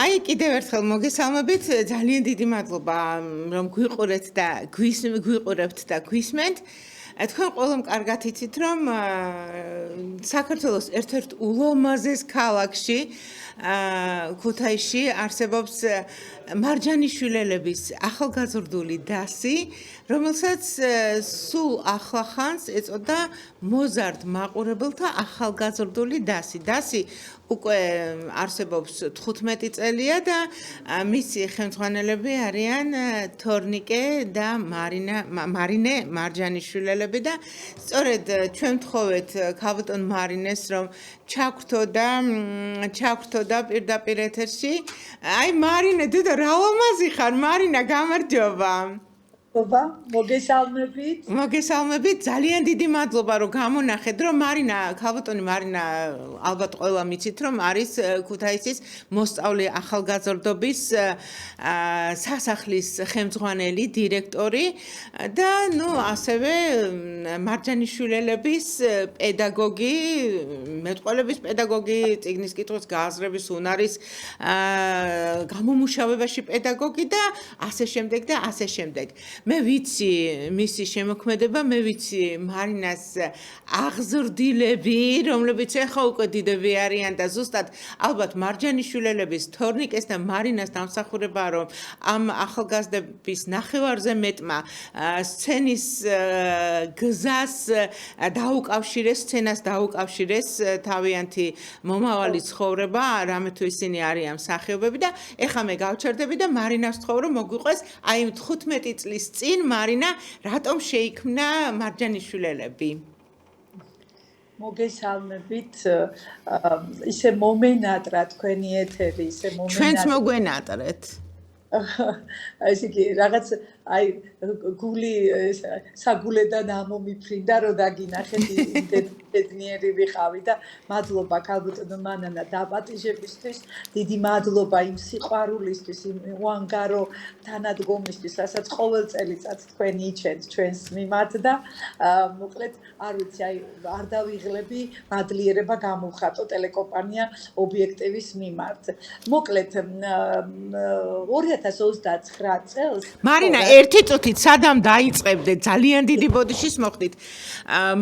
აი კიდევ ერთხელ მოგესალმებით, ძალიან დიდი მადლობა რომ გვიყურებთ და გვისმენთ. თქვენ ყველამ კარგად იცით რომ საქართველოს ერთ-ერთ ულამაზეს ქალაქში ქუთაისში არსებობს მარჯანიშვილელების ახალგაზრდული დასი, რომელსაც სულ ახლახანს ეწოდა მოზარდ მაყურებელთა ახალგაზრდული დასი. დასი უკვე არსებობს 15 წელია და მისი ხელმძღვანელები არიან თორნიკე და მარინე მარჯანიშვილელები და სწორედ ჩვენ ვთხოვეთ ქალბატონ მარინეს რომ ჩაგვთო და პირდაპირ ეთერში. აი მარინე დედა რა ლამაზი ხარ მარინა გამარჯობა. მოგესალმებით, ძალიან დიდი მადლობა რომ გამონახეთ რომ ქალბატონი მარინა ალბათ ყველა მიცით რომ არის ქუთაისის მოსწავლე ახალგაზრდობის სასახლის ხელმძღვანელი დირექტორი და ასევე მარჯანიშვილელების პედაგოგი, მეტყველების პედაგოგი, წიგნის კითხვის გააზრების უნარის გამომუშავებაში პედაგოგი და ასე შემდეგ. მე ვიცი მისი შემოქმედება, მე ვიცი მარინას აღზრდილები, რომლებიც ახლა უკვე დიდები არიან და ზუსტად ალბათ მარჯანიშვილელების თორნიკეს და მარინას დამსახურებაა რომ ამ ახალგაზრდების ნახევარზე მეტმა სცენას დაუკავშირეს თავიანთი მომავალი ცხოვრება, რამე თუ ისინი არიან მსახიობები და ეხლა მე გავჩერდები და მარინას ვთხოვ რომ მოგვიყვეს აი 15 წლის წინ მარინა რატომ შეიქმნა მარჯანიშვილელები? მოგესალმებით, ისე მომენატრა თქვენი ეთერი, ისე მომენატრა. ჩვენც მოგვენატრეთ. ესე იგი რაღაც აი გული საგულედან ამომიფრინდა რომ დაგინახეთ იმდენიერი ვიყავი და მადლობა ქალბატონო მანანა დაპატიჟებისთვის, დიდი მადლობა იმ სიყვარულისთვის, იმ უანგარო თანადგომისთვის, რასაც ყოველ წელიწად თქვენ იჩენთ ჩვენს მიმართ და მოკლედ არ ვიცი, აი არ დავიღლები მადლიერება გამოვხატო ტელეკომპანია ობიექტივის მიმართ. მოკლედ 2029 წელს მარინა ერთი წუთით სადამ დაიწყებდეთ ძალიან დიდი ბოდიშის მოხდით.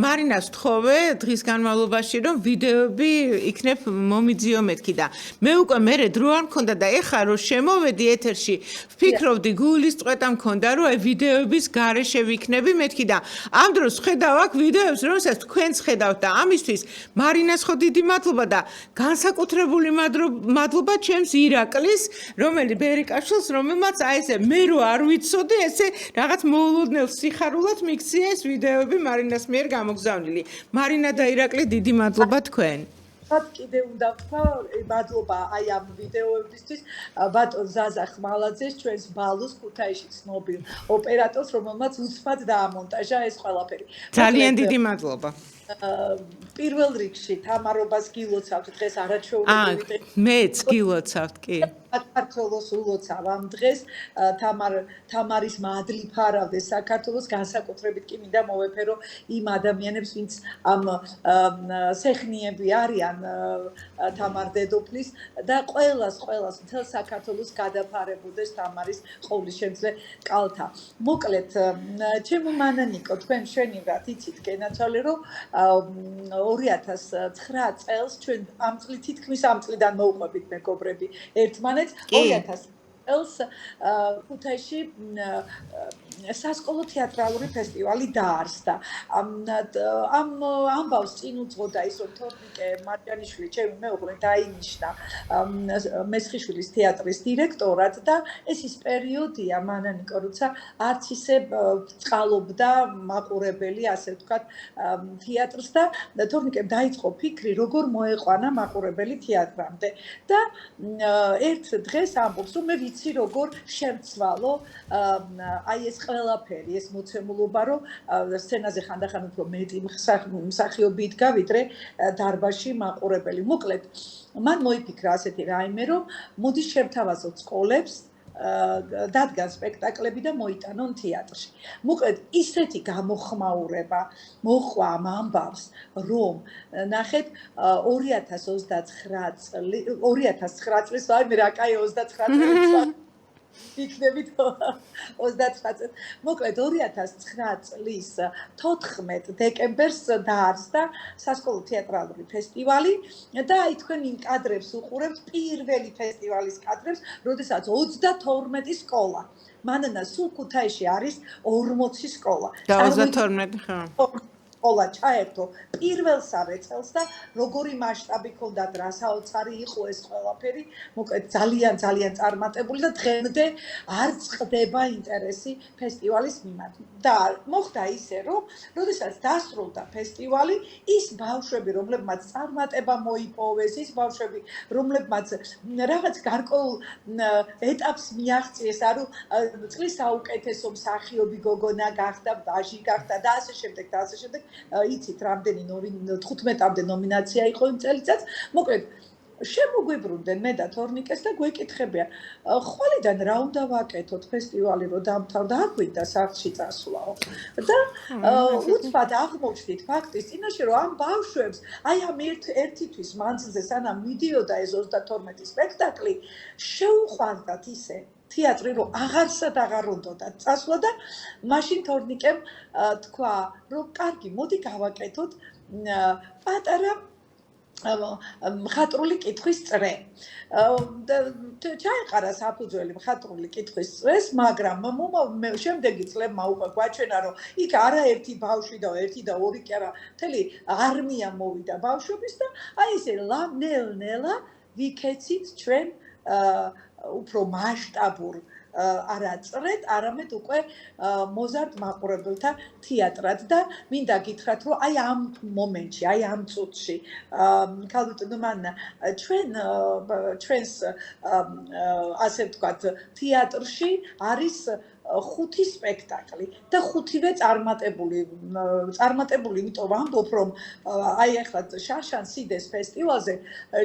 მარინას ვთხოვე დღის განმავლობაში რომ ვიდეოები იქნებ მომიძიო მეთქი და მე უკვე მერე დრო არ მქონდა და ეხლა რომ შემოვედი ეთერში ვფიქრობდი გულის წვეტა მქონდა რომ აი ვიდეოების გარეშე ვიქნები მეთქი და ამ დროს ხედავ აქ ვიდეოებს რომელსაც თქვენც ხედავთ და ამისთვის მარინას ხო დიდი მადლობა და განსაკუთრებული მადლობა ჩემს ირაკლის რომელიც ბერიკაშვილს რომელმაც აი ესე მე რო არ ვიცოდი ესე რაღაც მოულოდნელ სიხარულად მიქცია ეს ვიდეოები მარინას მიერ გამოგზავნილი. მარინა და ირაკლი დიდი მადლობა თქვენ. კიდე უნდა ვთქვა მადლობა აი ამ ვიდეოებისთვის ბატონ ზაზა ხმალაძეს ჩვენს ბალუს ქუთაისში ცნობილ ოპერატორს რომელმაც უცბად დაამონტაჟა ეს ყველაფერი. ძალიან დიდი მადლობა. პირველ რიგში თამარობას გილოცავთ დღეს არაჩვეულებრივი დღე. მეც გილოცავთ კი. საქართველოს ულოცავ ამ დღეს თამარის მადლი ფარავდეს საქართველოს განსაკუთრებით კი მინდა მოვეფერო იმ ადამიანებს ვინც ამ სეხნიები არიან თამარ დედოფლის და ყველას მთელ საქართველოს გადაფარებოდეს თამარის ყოვლისშემძლე კალთა. მოკლედ ჩემო მანანიკო თქვენ მშვენივრად იცით გენაცვალე რომ 2009 წელს ჩვენ ამ წლით თითქმის ამ წლიდან მოვყვებით მეგობრები ერთმანეთს 2000 წელს ქუთაისში სასკოლო თეატრალური ფესტივალი დაარსდა. ამ ამბავს წინ უძღოდა ის რომ თორნიკე მარჯანიშვილი ჩემი მეუღლე დაინიშნა მესხიშვილის თეატრის დირექტორად და ეს ის პერიოდია მანანიკო როცა არც ისე წყალობდა მაყურებელი ასე ვთქვათ თეატრს და თორნიკემ დაიწყო ფიქრი როგორ მოეყვანა მაყურებელი თეატრამდე და ერთ დღეს ამბობს რომ მე ვიცი როგორ შევცვალო აი ეს ყველაფერი ეს მოცემულობა რომ სცენაზე ხანდახან უფრო მეტი მსახიობი იდგა ვიდრე დარბაზში მაყურებელი. მოკლედ მან მოიფიქრა ასეთი რაიმე რომ მოდი შევთავაზოთ სკოლებს დადგან სპექტაკლები და მოიტანონ თეატრში. მოკლედ, ისეთი გამოხმაურება მოხვა ამ ამბავს, რომ ნახეთ 2009 წლის, აი მე რა კაი 29 წლის იქნებით 29 წელს. მოკლედ 2009 წლის 14 დეკემბერს დაარსდა სასკოლო თეატრალური ფესტივალი და აი თქვენ იმ კადრებს უყურებთ, პირველი ფესტივალის კადრებს, როდესაც 32 სკოლა. მანანა სულ ქუთაისში არის 40 სკოლა. და 32 ხო. სკოლა ჩაერთო პირველსავე წელს და როგორი მასშტაბი ჰქონდათ, რა საოცარი იყო ეს ყველაფერი, მოკლედ ძალიან წარმატებული და დღემდე არ წყდება ინტერესი ფესტივალის მიმართ. და მოხდა ისე, რომ როდესაც დასრულდა ფესტივალი, ის ბავშვები, რომლებმაც წარმატება მოიპოვეს, ის ბავშვები, რომლებმაც რაღაც გარკვეულ ეტაპს მიაღწიეს, ანუ წლის საუკეთესო მსახიობი გოგონა გახდა, ვაჟი გახდა და ასე შემდეგ და ასე შემდეგ. იცით რამდენი 15-მდე ნომინაცია იყო იმ წელიწადს. მოკლედ შემოგვიბრუნდნენ მე და თორნიკეს და გვეკითხებიან, ხვალიდან რა უნდა ვაკეთოთ ფესტივალი რომ დამთავრდა, არ გვინდა სახლში წასვლაო. და უცბად აღმოჩნდით ფაქტის წინაშე, რომ ამ ბავშვებს აი ამ ერთი თვის მანძილზე სანამ მიდიოდა ეს 32 სპექტაკლი, შეუყვარდათ ისე თეატრი, რომ აღარსად აღარ უნდათ წასვლა და მაშინ თორნიკემ თქვა, რომ კარგი, მოდი გავაკეთოთ პატარა მხატვრული კითხვის წრე. ჩაეყარა საფუძველი მხატვრული კითხვის წრეს, მაგრამ შემდეგი წლებმა უკვე გვაჩვენა, რომ იქ არაერთი ბავშვი და ერთი და ორი კი არა, მთელი არმია მოვიდა ბავშვების და აი ესე ნელ-ნელა ვიქეცით ჩვენ უფრო მასშტაბურ არა წრედ, არამედ უკვე მოზარდ მაყურებელთა თეატრად და მინდა გითხრათ, რომ აი ამ მომენტში, აი ამ წუთში, ქალბატონო მანნა, ჩვენს ასე ვთქვათ, თეატრში არის 5 სპექტაკლი და 5-ვე წარმატებული, იმიტომ ვამბობ, რომ აი ახლა შარშან სიდეს ფესტივალზე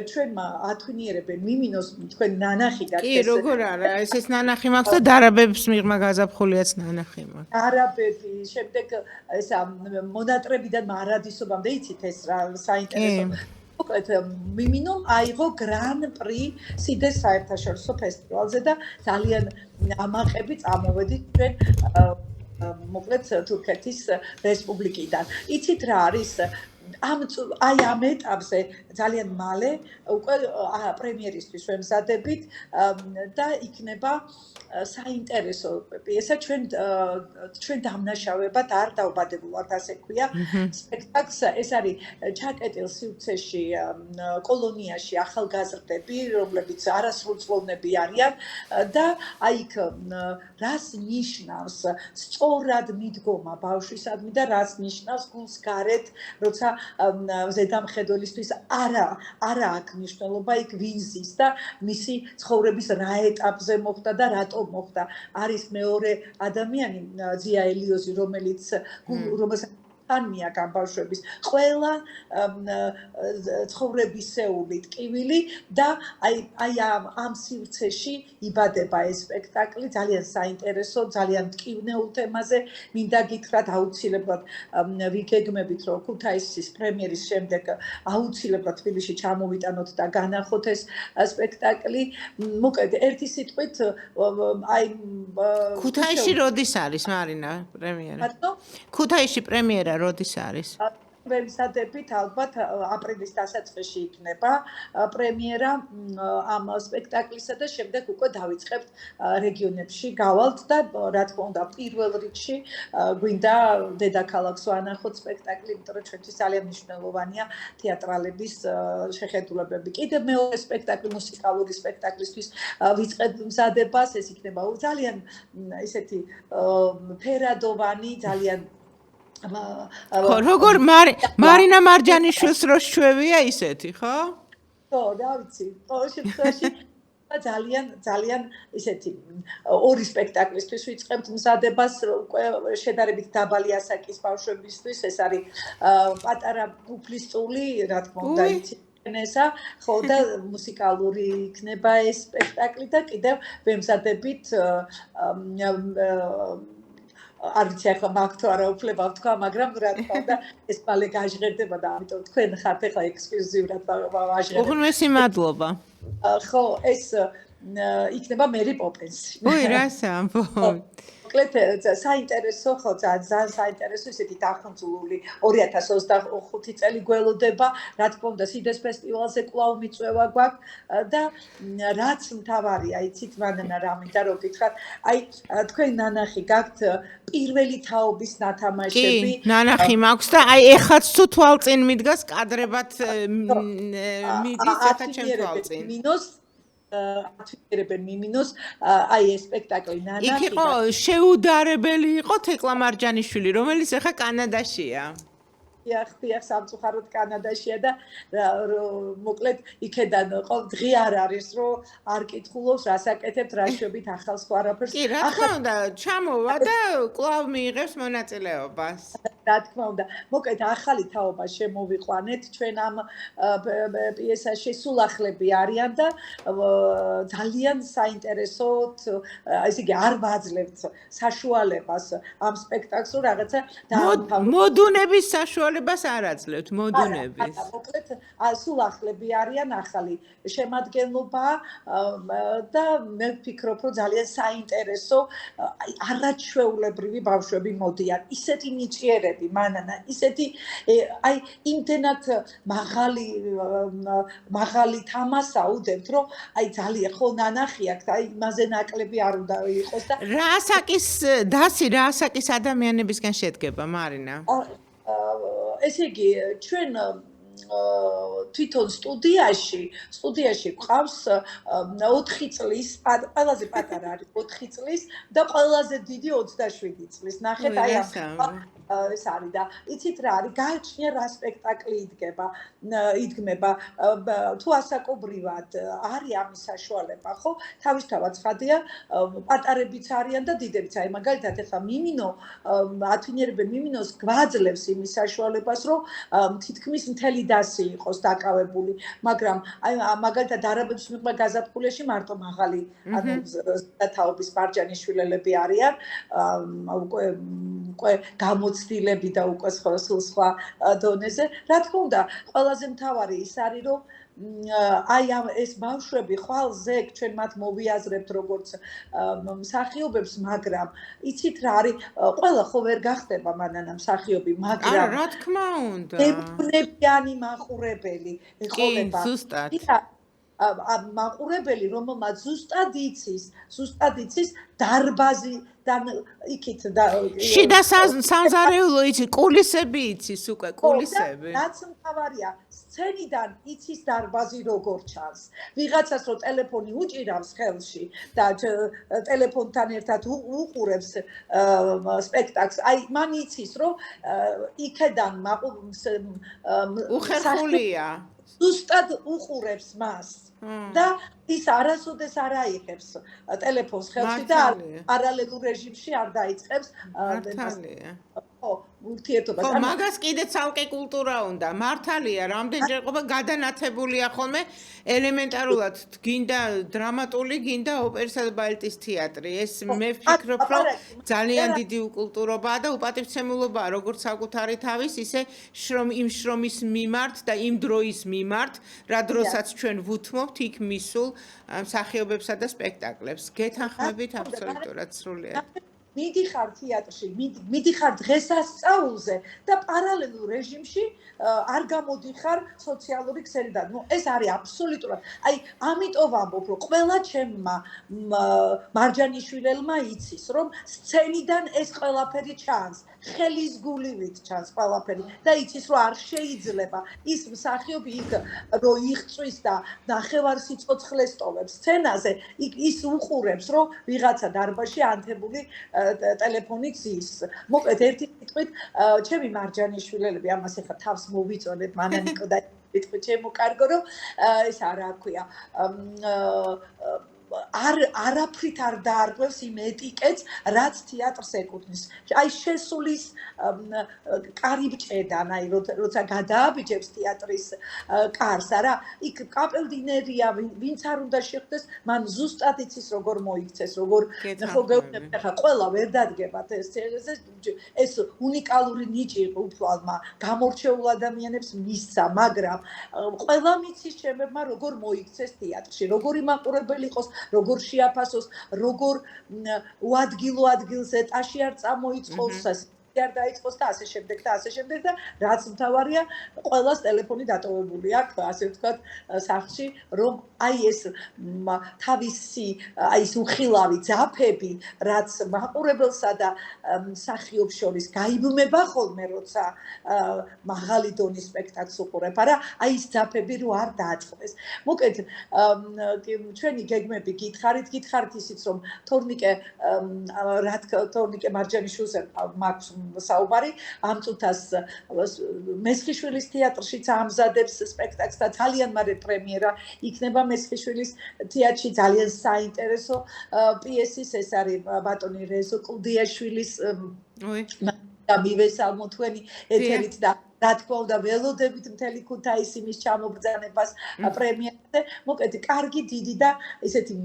ჩვენმა ათვინიერებენ მიმინოს თქვენ ნანახი გაქვთ. კი, როგორ არა, ეს ნანახი მაქვს და დარაბების მიღმა გაზაფხულიაც ნანახი მაქვს. დარაბები, შემდეგ ესა მონატრებიდან მარადისობამდე იცით ეს რა საინტერესო. მოკლედ მიმინომ აიღო გრან-პრი სიდეს საერთაშორისო ფესტივალზე და ძალიან ამაყები წამოვედით ჩვენ მოკლედ თურქეთის რესპუბლიკიდან. იცით რა არის? აი ამ ეტაპზე ძალიან მალე უკვე პრემიერისთვის ვემზადებით და იქნება საინტერესო პიესა ჩვენ დამნაშავებად არ დავბადებულვართ, ასე ქვია. სპექტაკლს ეს არის ჩაკეტილ სივრცეში კოლონიაში ახალგაზრდები, რომლებიც არასრულწლოვნები არიან და აი იქ რას ნიშნავს სწორად მიდგომა ბავშვისადმი და რას ნიშნავს გულს გარეთ, როცა ზედამხედველისთვის არა აქვს მნიშვნელობა იქ ვინ ზის და მისი ცხოვრების რა ეტაპზე მოხდა და რატომ მოხდა. არის მეორე ადამიანი ზია ელიოზი, რომელსაც ანმია გამბავშვების ყველა ცხოვრებისეული ტკივილი და აი ამ სივრცეში იბადება ეს სპექტაკლი, ძალიან საინტერესო, ძალიან ტკივნეულ თემაზე. მინდა გითხრათ, აუცილებლად ვიგეგმებით, რომ ქუთაისის პრემიერის შემდეგ აუცილებლად თბილისში ჩამოვიტანოთ და განახოთ ეს სპექტაკლი. მოკლედ, ერთი სიტყვით აი ქუთაისში როდის არის მარინა პრემიერა? ქუთაისში პრემიერა როდის არის? ვემზადებით ალბათ აპრილის დასაწყისში იქნება პრემიერა ამ სპექტაკლისა და შემდეგ უკვე დავიწყებთ რეგიონებში გავალთ და რა თქმა უნდა პირველ რიგში გვინდა დედაქალაქს ვანახოთ სპექტაკლი, იმიტომ რომ ჩვენთვის ძალიან მნიშვნელოვანია თეატრალების შეხედულებები. კიდევ მეორე სპექტაკლი, მუსიკალური სპექტაკლისთვის ვიწყებთ მზადებას, ეს იქნება ძალიან ისეთი ფერადოვანი, ძალიან როგორ მარინა მარჯანიშვილს რო შევია ისეთი, ხო? ხო, რა ვიცი. ყოველ შემთხვევაში ძალიან ისეთი ორი სპექტაკლისთვის ვიწყებთ მზადებას, უკვე შედარებით დაბალი ასაკის ბავშვებისთვის, ეს არის პატარა უფლისწული, რა თქმა უნდა, იცით. ესა ხო და მუსიკალური იქნება ეს სპექტაკლი და კიდევ ვემზადებით არ ვიცი ახლა მაგ თუ არა უფლება ვთქვა, მაგრამ რა თქმა უნდა ეს მალე გაჟღერდება და ამიტომ თქვენ ხართ ახლა ექსკლუზიურად ვაჟღერებ. უღრმესი მადლობა. ხო, ეს იქნება მერი პოპენსი. ой, რასა ამბობ. მოკლედ საინტერესო ხო ძალიან საინტერესო ისეთი დახმძულული 2025 წელი გველოდება, რა თქმა უნდა სიდეს ფესტივალზე კვლავ მიწვევა გვაქვს და რაც მთავარია, იცით მანანა რა მინდა რომ გითხრათ, აი თქვენ ნანახი გაქვთ პირველი თაობის ნათამაშები. კი, ნანახი მაქვს და აი ეხაც თუ თვალწინ მიდგას კადრებად მიდის ეხა ჩემ თვალწინ. ათვისებენ მიმინოს აი ეს სპექტაკლი ნანახი. იქ იყო შეუდარებელი იყო თეკლა მარჯანიშვილი, რომელიც ეხა კანადაშია. ხდია სამწუხაროდ კანადაშია და მოკლედ იქედან დღე არ არის რომ არ კითხულობს რას აკეთებთ რა შვებით ახალს ხო არაფერს კი რა თქმა უნდა ჩამოვა და კვლავ მიიღებს მონაწილეობას რა თქმა უნდა მოკლედ ახალი თაობა შემოვიყვანეთ ჩვენ ამ პიესაში სულ ახლები არიან და ძალიან საინტერესოდ ესე იგი არ ვაძლევთ საშუალებას ამ სპექტაკლს რომ რაღაცა მოდუნების საშუალებას არ აძლევთ მოდუნების. მოკლედ სულ ახლები არიან ახალი შემადგენლობა და მე ვფიქრობ რომ ძალიან საინტერესო არაჩვეულებრივი ბავშვები მოდიან. ისეთი ნიჭიერები მანანა, ისეთი აი იმდენად მაღალი თამასა უდებთ რომ აი ძალიან ხო ნანახი აქვს აი იმაზე ნაკლები არ უნდა იყოს და რა ასაკის დასი რა ასაკის ადამიანებისგან შედგება მარინა? ესე იგი ჩვენ თვითონ სტუდიაში გვყავს 4 წლის ყველაზე პატარა არის 4 წლის და ყველაზე დიდი 27 წლის ნახეთ აი ეს არის და იცით რა არის გააჩნია რა სპექტაკლი იდგმება თუ ასაკობრივად არის ამის საშუალება ხო თავისთავად ცხადია პატარებიც არიან და დიდებიც აი მაგალითად ახლა მიმინო ათვინიერებენ მიმინოს გვაძლევს იმის საშუალებას რომ თითქმის მთელი დასი იყოს დაკავებული მაგრამ აი მაგალითად არაბების მიღმა გაზაფხულში მარტო მაღალი ანუ თაობის მარჯანიშვილები არიან უკვე გამოცდილები და უკვე სხვა დონეზე რა თქმა უნდა ყველაზე მთავარი ის არის რომ აი ეს ბავშვები ხვალ ზეგ ჩვენ მათ მოვიაზრებთ როგორც მსახიობებს მაგრამ იცით რა არის ყველა ხო ვერ გახდება მანანა მსახიობი მაგრამ რა თქმა უნდა ნებიანი მაყურებელი ეხოლება კი ზუსტად მაყურებელი რომელმაც ზუსტად იცის დარბაზი და იქით და შიდა სამზარეულო იცი კულისები იცის უკვე კულისები რაც მთავარია სცენიდან იცის დარბაზი როგორ ჩანს ვიღაცას რო ტელეფონი უჭირავს ხელში და ტელეფონთან ერთად უყურებს სპექტაკლს აი მან იცის რომ იქედან უხერხულია ზუსტად უყურებს მას და ის არასოდეს არ აიღებს ტელეფონს ხელში და პარალელურ რეჟიმში არ დაიწყებს ურთიერთობას. ხო, მაგას კიდე ცალკე კულტურა უნდა. მართალია, რამდენჯერ ყოფა გადანათებულია ხოლმე ელემენტარულად გინდა დრამატული, გინდა ოპერისა და ბალეტის თეატრი. ეს მე ვფიქრობ, რომ ძალიან დიდი უკულტურობაა და უპატივცემულობაა, როგორც საკუთარი თავის, ისე იმ შრომის მიმართ და იმ დროის მიმართ, რა დროსაც ჩვენ ვუთმობთ იქ მისულ მსახიობებსა და სპექტაკლებს. გეთანხმებით აბსოლუტურად სრულიად. მიდიხარ თეატრში, მიდიხარ დღესასწაულზე და პარალელურ რეჟიმში არ გამოდიხარ სოციალური ქსელიდან. ნუ ეს არის აბსოლუტურად. აი, ამიტომ ვამბობ, რომ ყველა ჩემმა მარჯანიშვილელმა იცის, რომ სცენიდან ეს ყველაფერი ჩანს, ხელის გულივით ჩანს ყველაფერი და იცის, რომ არ შეიძლება ის მსახიობი იქ რო იღწვის და ნახევარ სიცოცხლეს ტოვებს სცენაზე, ის უყურებს, რომ ვიღაცა დარბაზში ანთებული ტელეფონით ზის. მოკლედ ერთი სიტყვით, ჩემი მარჯანიშვილები ამას ახლა თავს მოვიწოდეთ მანანიკო და სიტყვით ჩემო კარგო, რომ ეს რა ქვია, არაფრით არ დაარღვევს იმ ეტიკეტს, რაც თეატრს ეკუთვნის. აი შესulis კარიბჭედან, აი როცა გადააბიჯებს თეატრის კარს, არა, იქ კაპელდინერია, ვინც არ უნდა შეხვდეს, მან ზუსტად იცის როგორ მოიქცეს, როგორ ხო გეუბნებთ, ახლა ყველა ვერ დადგებათ ეს უნიკალური ნიჭი უფალმა გამორჩეულ ადამიანებს მისცა, მაგრამ ყველა მიცის ჩემებმა როგორ მოიქცეს თეატრში, როგორი მაყურებელი იყოს, როგორ შეაფასოს, როგორ უადგილო ადგილს ეტაში არ წამოიწყოს, არ დაიწყოს და ასე შემდეგ და ასე შემდეგ და რაც მთავარია, ყველას ტელეფონი დატოვებული აქვს, ასე ვთქვათ, სახლში, რომ აი ეს თავისი აი ეს უხილავი ძაფები, რაც მაყურებელსა და მსახიობს შორის გაიბმება ხოლმე, როცა მაღალი დონის სპექტაკლს უყურებ, არა, აი ეს ძაფები რო არ დააწყდეს. მოკეთ ჩვენი გეგმები გითხარით ისიც რომ თორნიკე მარჯანიშვილზე მაქვს საუბარი, ამ წუთას მესხიშვილის თეატრშიც ამზადებს სპექტაკლს და ძალიან მარე პრემიერა იქნება მესხიშვილის თეატრში, ძალიან საინტერესო პიესის, ეს არის ბატონი რეზო კლდიაშვილის და მივესალმო თქვენი ეთერით და რა თქმა უნდა ველოდებით მთელი ქუთაისის ჩამობრძანებას პრემიერაზე. მოკეთ კარგი დიდი და ესეთი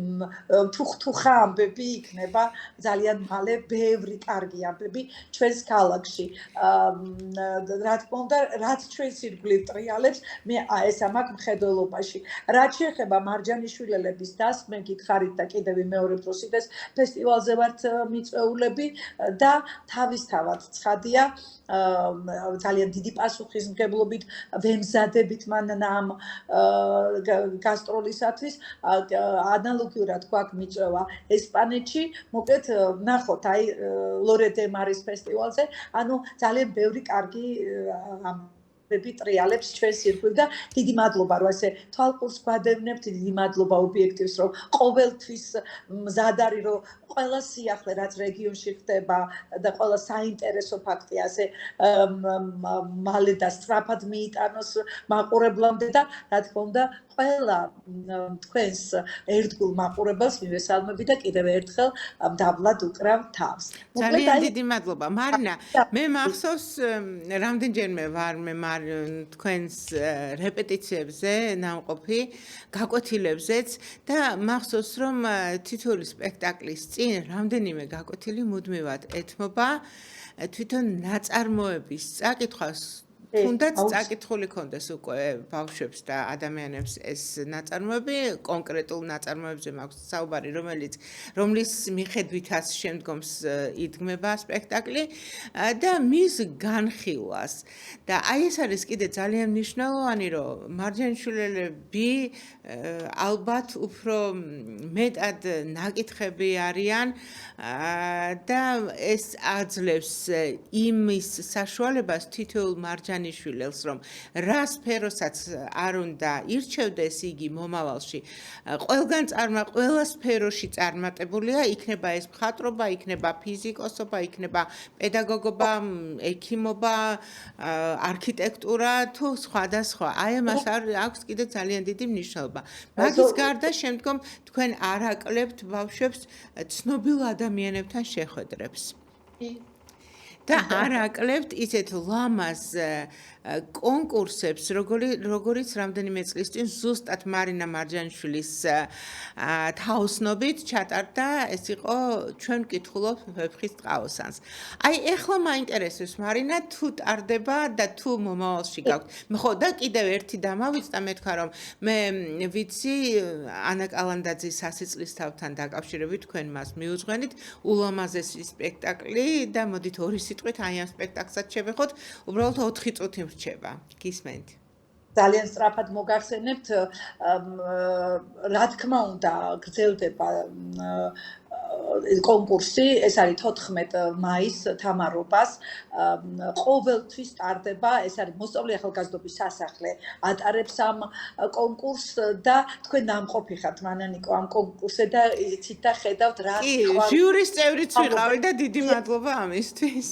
თუხთუხა ამბები იქნება ძალიან მალე, ბევრი კარგი ამბები ჩვენს ქალაქში. რა თქმა უნდა, რაც ჩვენს ირგვლივ ტრიალებს, მე ეს მაქვს მხედველობაში. რაც შეეხება მარჯანიშვილელების დასს, მე გითხარით და კიდევ ვიმეორებ რომ სიდეს ფესტივალზე ვართ მიწვეულები და თავისთავად ცხადია, ძალიან დიდი პასუხისმგებლობით ვემზადებით მანნა ამ გასტროლისათვის. ანალოგიურად გვაქვს მიწვევა ესპანეთში, მოკეთ ნახოთ აი ლორე დე მარის ფესტივალზე, ანუ ძალიან ბევრი კარგი ტრიალებს ჩვენს ირგვლივ და დიდი მადლობა რომ ესე თვალყურს გვადევნებთ, დიდი მადლობა ობიექტივს რომ ყოველთვის მზად არის რომ ყველა სიახლე რაც რეგიონში ხდება და ყველა საინტერესო ფაქტი ასე მალე და სწრაფად მიიტანოს მაყურებლამდე და რა თქმა უნდა ყველა თქვენს ერთგულ მაყურებელს მივესალმები და კიდევ ერთხელ დაბლად უკრავ თავს. ძალიან დიდი მადლობა. მარინა, მე მახსოვს რამდენჯერმე ვარ მე თქვენს რეპეტიციებზე ნამყოფი, გაკვეთილებზეც და მახსოვს რომ თითოეული სპექტაკლის წინ რამდენიმე გაკვეთილი მუდმივად ეთმობა თვითონ ნაწარმოების წაკითხვას. თუნდაც წაკითხული კონდეს უკვე ბავშვებს და ადამიანებს ეს ნაწარმოები, კონკრეტულ ნაწარმოებზე მაქვს საუბარი, რომლის მიხედვითაც შემდგომს იდგმება სპექტაკლი და მის განხილვას. და აი ეს არის კიდე ძალიან მნიშვნელოვანი, რომ მარჯანიშვილელები ალბათ უფრო მეტად ნაკითხები არიან და ეს აძლევს იმის საშუალებას თითოეულ მარჯანიშვილელს, რომ რა სფეროსაც არ უნდა ირჩევდეს იგი მომავალში, ყველა სფეროში წარმატებულია, იქნება ეს მხატვრობა, იქნება ფიზიკოსობა, იქნება პედაგოგობა, ექიმობა, არქიტექტურა თუ სხვადასხვა. აი ამას აქვს კიდე ძალიან დიდი მნიშვნელობა. მაგის გარდა შემდგომ თქვენ არ აკლებთ ბავშვებს ცნობილ ადამიანებთან შეხვედრებს. და არ აკლებთ ისეთ ლამაზ კონკურსებს, როგორიც რამდენიმე წლის წინ ზუსტად მარინა მარჯანიშვილის თაოსნობით ჩატარდა, ეს იყო ჩვენ ვკითხულობ ვეფხის ტყაოსანს. აი ეხლა მაინტერესებს მარინა თუ ტარდება და თუ მომავალში გაქვთ. ხო და კიდევ ერთი დამავიწყდა, მე თქვა რომ მე ვიცი ანა კალანდაძის სასწლის თავთან დაკავშირებით თქვენ მას მიუძღვენით ულამაზესი სპექტაკლი და მოდით ორი სიტყვით აი ამ სპექტაკლსაც შევეხოთ, უბრალოდ 4 წუთი რჩება. გისმენთ. ძალიან სწრაფად მოგახსენებთ, რა თქმა უნდა, გრძელდება კონკურსი, ეს არის 14 მაისს თამარობას, ყოველთვის ტარდება, ეს არის მოსწავლე ახალგაზრდობის სასახლე ატარებს ამ კონკურსს და თქვენ ნამყოფი ხართ მანანიკო ამ კონკურსზე და იცით და ხედავთ რა ჟიურის წევრიც ვიყავი და დიდი მადლობა ამისთვის.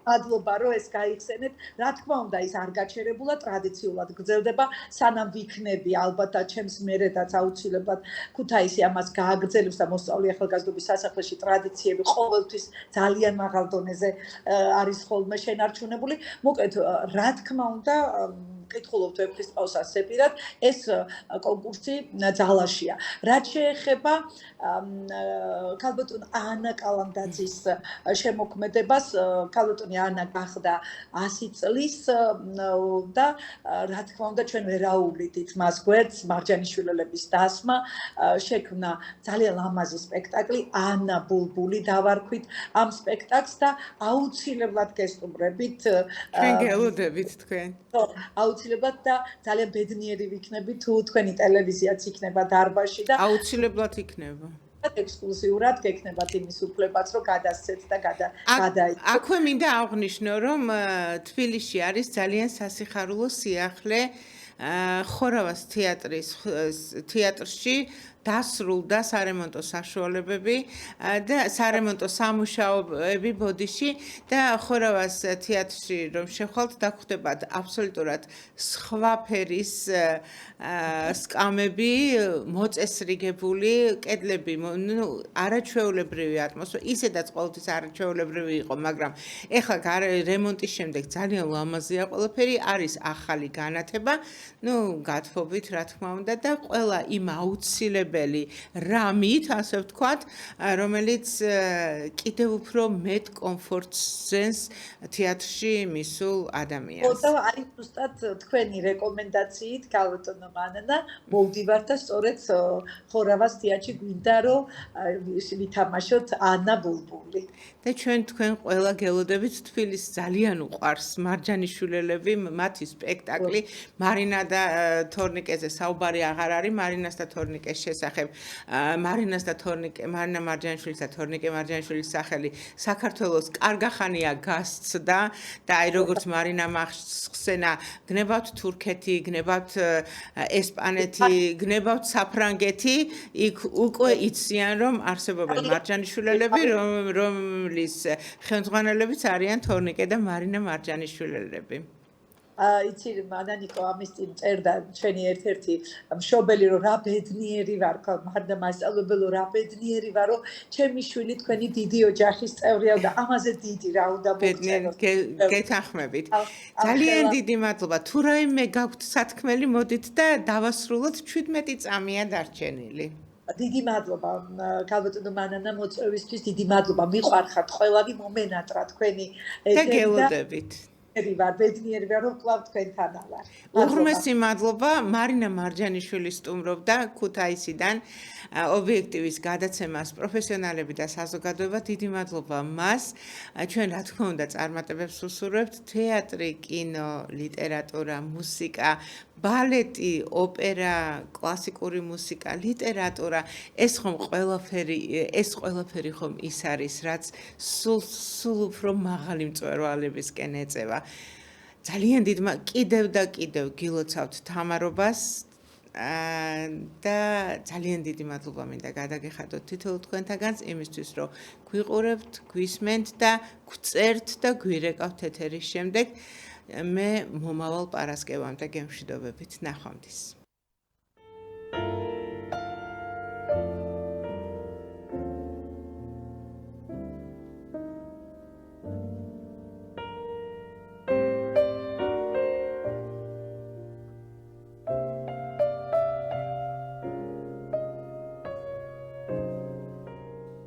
მადლობა რომ ეს გაიხსენეთ. რა თქმა უნდა, ის არ გაჩერებულა ტრადიციულად გრძელდება, სანამ ვიქნები ალბათ და ჩემს მერედაც აუცილებლად ქუთაისი ამას გააგრძელებს და მოსწავლე ახალგაზრდობის სასახლეში ტრადიციები ყოველთვის ძალიან მაღალ დონეზე არის ხოლმე შენარჩუნებული. მოკლედ, რა თქმა უნდა, კითხულობთ ვეფხისტყაოსას სეპირად, ეს კონკურსი ძალაშია. რაც შეეხება ქალბატონ ანა კალანდაძის შემოქმედებას, ქალბატონი ანა გახდა 100 წლის და რა თქმა უნდა ჩვენ ვერაუვლიდით მას გვერდს მარჯანიშვილების დასმა, შექმნა ძალიან ლამაზი სპექტაკლი ანა ბულბული დავარქვით ამ სპექტაკლს და აუცილებლად გესტუმრებით ჩვენ გელოდებით თქვენ. აუცილებლად და ძალიან ბედნიერი ვიქნებით თუ თქვენი ტელევიზიაც იქნება დარბაზში და აუცილებლად იქნება. ექსკლუზიურად გექნებათ იმის უფლებაც რომ გადასცეთ და გადაიწყოთ. აქვე მინდა აღვნიშნო რომ თბილისში არის ძალიან სასიხარულო სიახლე ხორავას თეატრში დასრულდა სარემონტო საშუალებები და სარემონტო სამუშაოები ბოდიში და ხორავას თეატრში რომ შეხვალთ დაგხვდებათ აბსოლუტურად სხვა ფერის სკამები მოწესრიგებული კედლები არაჩვეულებრივი ატმოსფერო ისედაც ყოველთვის არაჩვეულებრივი იყო მაგრამ ეხლა რემონტის შემდეგ ძალიან ლამაზია ყველაფერი არის ახალი განათება გათხოვით რა თქმა უნდა და ყველა იმ აუცილებელი რამით ასე ვთქვათ რომელიც კიდევ უფრო მეტ კომფორტს ზენს თეატრში მისულ ადამიანს. და აი ზუსტად თქვენი რეკომენდაციით ქალბატონო მანანა მოვდივართ და სწორედ ხორავას თეატრში გვინდა რომ ვითამაშოთ ანა ბულბული. და ჩვენ თქვენ ყველა გელოდებით თბილისს ძალიან უყვარს მარჯანიშვილელები მათი სპექტაკლი მარინა და თორნიკეზე საუბარი აღარ არის მარინას და თორნიკეს შესახებ მარინა მარჯანიშვილის და თორნიკე მარჯანიშვილის სახელი საქართველოს კარგახანია გასცდა და აი როგორც მარინა მახსენა გნებავთ თურქეთი გნებავთ ესპანეთი გნებავთ საფრანგეთი იქ უკვე იციან რომ არსებობენ მარჯანიშვილელები რომლის ხელმძღვანელებიც არიან თორნიკე და მარინა მარჯანიშვილელები. იცი მანანიკო ამის წინ წერდა ჩვენი ერთ-ერთი მშობელი რომ რა ბედნიერი ვარ მარდა მასწავლებელო რა ბედნიერი ვარ რომ ჩემი შვილი თქვენი დიდი ოჯახის წევრია და ამაზე დიდი რა უნდა მოგწეროს. გეთანხმებით. ძალიან დიდი მადლობა. თუ რაიმე გაქვთ სათქმელი მოდით და დავასრულოთ 17 წამია დარჩენილი. დიდი მადლობა ქალბატონო მანანა მოწვევისთვის დიდი მადლობა მიყვარხართ ყველანი მომენატრა თქვენი და გელოდებით. ბედნიერი ვარ რომ კლავ თქვენთან ვარ. უღრმესი მადლობა მარინა მარჯანიშვილი სტუმრობდა ქუთაისიდან ობიექტივის გადაცემას პროფესიონალები და საზოგადოება დიდი მადლობა მას ჩვენ რა თქმა უნდა წარმატებებს უსურვებთ თეატრი კინო ლიტერატურა მუსიკა ბალეტი ოპერა კლასიკური მუსიკა ლიტერატურა ეს ყველაფერი ხომ ის არის რაც სულ უფრო მაღალი მწვერვალებისკენ ეწევა ძალიან დიდ კიდევ და კიდევ გილოცავთ თამარობას და ძალიან დიდი მადლობა მინდა გადაგეხადოთ თითოეულ თქვენთაგანს იმისთვის რომ გვიყურებთ, გვისმენთ და გვწერთ და გვირეკავთ ეთერის შემდეგ მე მომავალ პარასკევამდე გემშვიდობებით ნახვამდის.